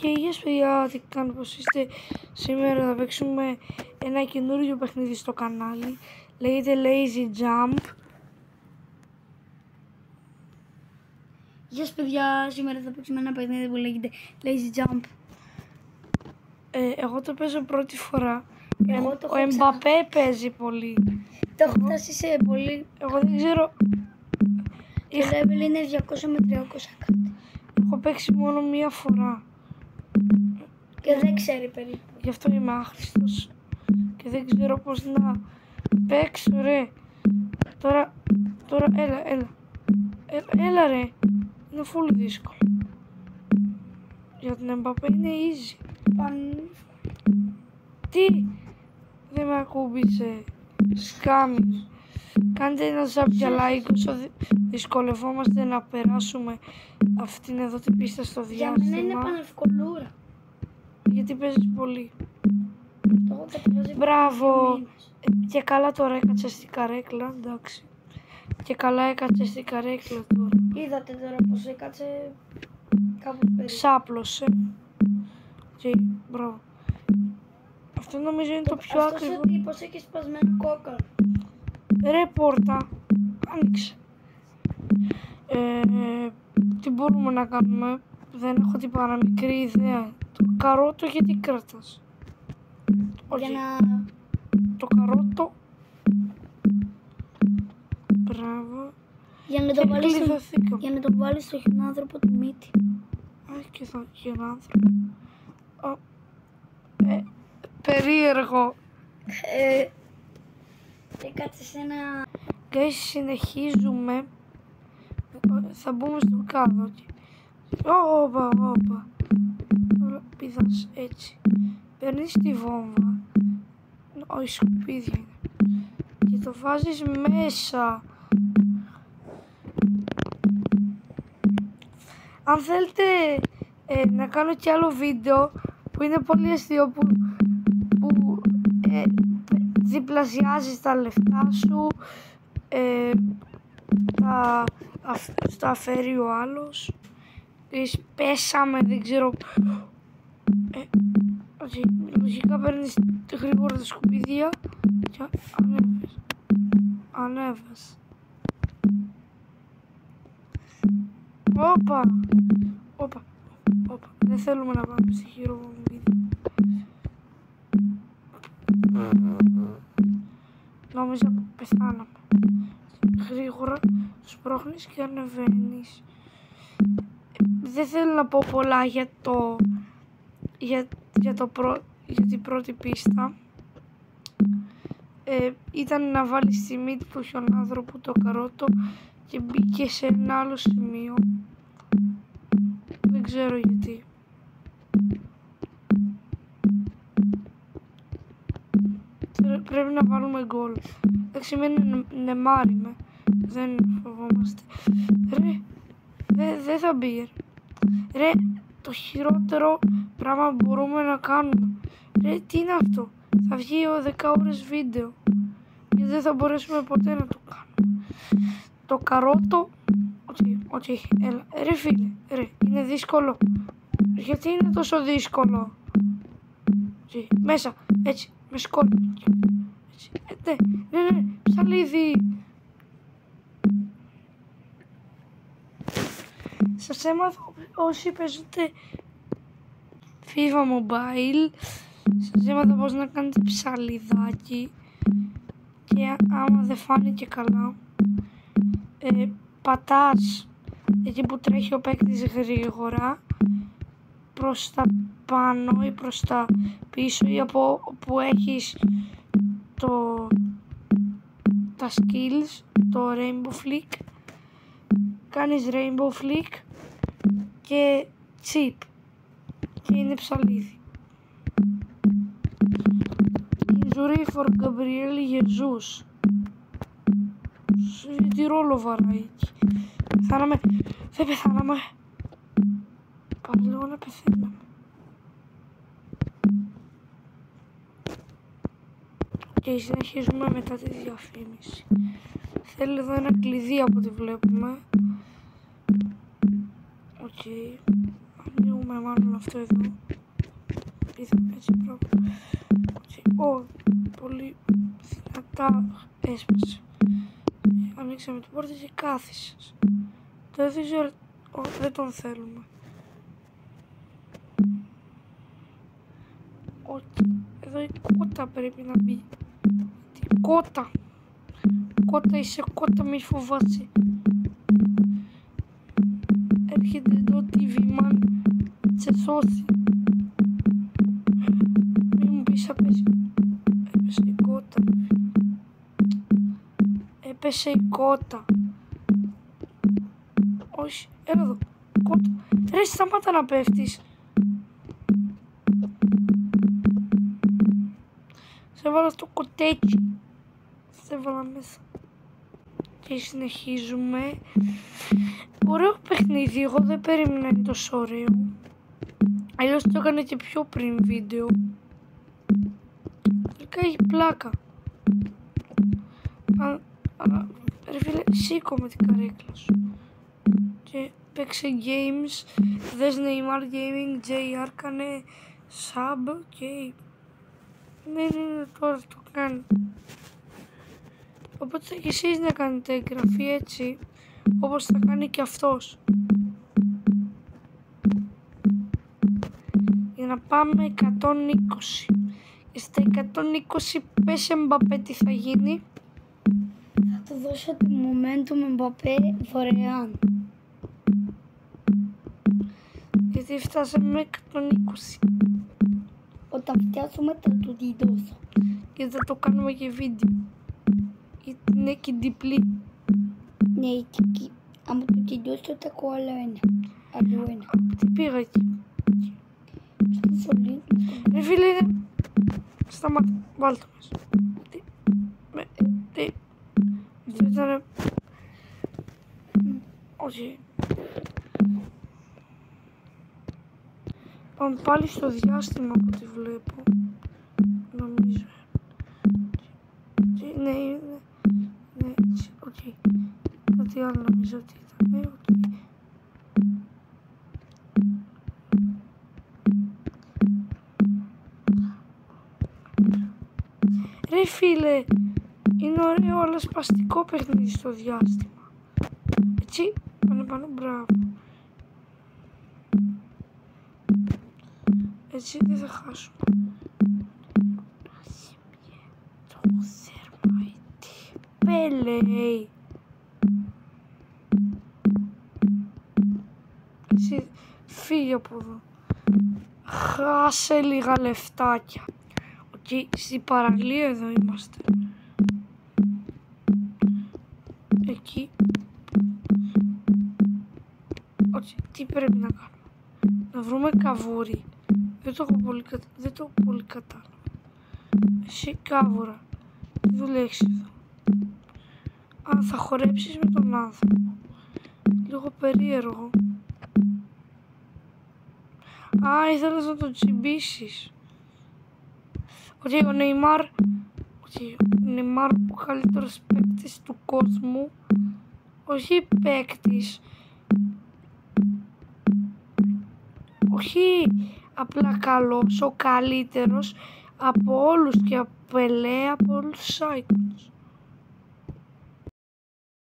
γεια σας παιδιά, τι κάνω, πως είστε? Σήμερα θα παίξουμε ένα καινούριο παιχνίδι στο κανάλι. Λέγεται Lazy Jump. Γεια σας παιδιά, σήμερα θα παίξουμε ένα παιχνίδι που λέγεται Lazy Jump. Εγώ το παίζω πρώτη φορά. Ο Εμπαπέ παίζει πολύ. Το έχω φτάσει σε πολύ. Εγώ δεν ξέρω. Το level είναι 200 με 300 κάτι. Έχω παίξει μόνο μία φορά. Και δεν ξέρει περίπου. Γι' αυτό είμαι άχρηστος. Και δεν ξέρω πώς να παίξω ρε. Τώρα έλα ρε. Είναι full δύσκολο. Για την Εμπαπέ είναι easy. Τι! Δεν με ακούμπησε. Σκάμι. Κάντε ένα sub για like όσο δυσκολευόμαστε να περάσουμε αυτήν εδώ την πίστα στο διάστημα. Για μένα είναι πανευκολούρα. Γιατί παίζεις πολύ. Το έχω Μπράβο. Και καλά τώρα έκατσε στην καρέκλα, εντάξει. Και καλά έκατσε στην καρέκλα τώρα. Είδατε τώρα πως έκατσε κάπως περίπου. Ξάπλωσε. Και μπράβο. Αυτό νομίζω είναι το πιο Αυτός ακριβό. ο τύπος έχει σπασμένο κόκκαλο. Ρε πόρτα. Άνοιξε. Τι μπορούμε να κάνουμε? Δεν έχω την παραμικρή ιδέα. Το καρότο γιατί κρατάς? Για να... Το καρότο. Μπράβο. Για να τον βάλεις στο χιονάνθρωπο τη μύτη. Αχ, και θα χιονάνθρωπο. Περίεργο. Κάτσε σε ένα... Guys, συνεχίζουμε. Θα μπούμε στο κάδο. Όπα. Πηδάς έτσι. Παίρνεις τη βόμβα. Όχι, σκουπίδια είναι. Και το βάζεις μέσα. Αν θέλετε να κάνω κι άλλο βίντεο που είναι πολύ αστείο που διπλασιάζεις τα λεφτά σου, τα αφαίρει ο άλλος, πέσαμε, δεν ξέρω, λογικά παίρνεις γρήγορα τα σκουπίδια και ανέβες. Όπα, δεν θέλουμε να πάμε στη χειροβομβίδα. Νόμιζα πεθάναμε. Γρήγορα σπρώχνεις και ανεβαίνεις. Δεν θέλω να πω πολλά για την πρώτη πίστα. Ήταν να βάλεις στη μύτη του χιονάνθρωπου το καρότο και μπήκε σε ένα άλλο σημείο. Δεν ξέρω γιατί. Πρέπει να βάλουμε γκολ. Δεν σημαίνει νεμάρι δεν φοβόμαστε. Ρε, δεν θα μπει. Ρε, το χειρότερο πράγμα που μπορούμε να κάνουμε. Ρε, τι είναι αυτό? Θα βγει 10 ώρες βίντεο. Και δεν θα μπορέσουμε ποτέ να το κάνουμε. Το καρότο. Όχι, έλα. Ρε φίλε, είναι δύσκολο. Γιατί είναι τόσο δύσκολο? Μέσα, έτσι, με σκόρπι. Ναι, ψαλίδι. Σας έμαθα όσοι παίζετε FIFA Mobile, σας έμαθα πώς να κάνετε ψαλιδάκι και άμα δεν φάνηκε καλά, πατάς εκεί που τρέχει ο παίκτης γρήγορα προς τα πάνω ή προς τα πίσω ή από που έχεις τα skills, το rainbow flick, κάνεις rainbow flick και chip και είναι ψαλίδι. Injury for Gabriel Jesus. Τι ρόλο βαράει εκεί? Δεν πεθάναμε. Πάλι λίγο να πεθαίναμε. Και συνεχίζουμε μετά τη διαφήμιση. Θέλει εδώ ένα κλειδί από ό,τι βλέπουμε. Οκ. ανοίγουμε μάλλον αυτό εδώ. Είδαμε έτσι πράγματα. Πολύ δυνατά έσπασε. Ανοίξαμε την πόρτα και κάθισες. Το έδειξε, δεν τον θέλουμε. Όχι, εδώ η κότα πρέπει να μπει. Τι κότα. Κότα, είσαι κότα, μη φοβάσαι. Έρχεται εδώ TV man, σε σώσει. Μη μου πεις απέσει. Έπεσε η κότα. Έπεσε η κότα. Όχι, έλα εδώ. Κότα. Ρε, σταμάτα να πέφτεις. Σε έβαλα στο κοτέτσι. Σε έβαλα μέσα. Και συνεχίζουμε. Ωραίο παιχνίδι. Εγώ δεν περίμενα να είναι τόσο ωραίο. Αλλιώς το έκανε και πιο πριν βίντεο. Τελικά έχει πλάκα. Αλλά ρε φίλε, σήκω με την καρέκλα σου. Και παίξε games. Δες Neymar Gaming, JR κάνε sub και... Ναι, τώρα το κάνει. Οπότε και εσείς να κάνετε εγγραφή έτσι, όπως θα κάνει και αυτός. Για να πάμε 120. Και στα 120 πες Mbappé τι θα γίνει. Θα του δώσω τη momentum Mbappé δωρεάν. Γιατί φτάσαμε με 120. Όταν φτιάσουμε θα του τη δώσω. Και θα το κάνουμε και βίντεο. Γιατί είναι και διπλή. Ναι, και άμα του τη δώσω θα έχω άλλο ένα. Άλλο ένα. Τι πήγα εκεί. Στο σωλήνι. Ρε φίλε, είναι... Σταμάτα, βάλ' το μέσα. Τι. Αυτό ήταν... Όχι. Πάμε πάλι στο διάστημα από ό,τι βλέπω. Νομίζω. Ναι, οκ. Κάτι άλλο νομίζω ότι ήταν. Οκ. Ρε φίλε, είναι ωραίο αλλά σπαστικό παιχνίδι στο διάστημα. Έτσι, πάνω, μπράβο. Έτσι δεν θα χάσουμε. Το θερμαϊτή. Πέλεϊ. Εσύ φύγε από εδώ. Χάσε λίγα λεφτάκια. Οκ, στην παραλία εδώ είμαστε. Εκεί. Όχι, τι πρέπει να κάνουμε. Να βρούμε καβούρι. Δεν το έχω πολύ κατάλαβα. Εσύ κάβουρα. Τι δουλεύεις εδώ. Α, θα χορέψεις με τον άνθρωπο. Λίγο περίεργο. Α, ήθελες να τον τσιμπήσεις. Ότι ο Neymar, ο καλύτερος παίκτης του κόσμου. Όχι παίκτης. Όχι απλά καλός, ο καλύτερος από όλους και από Πελέ, από όλους τους icons.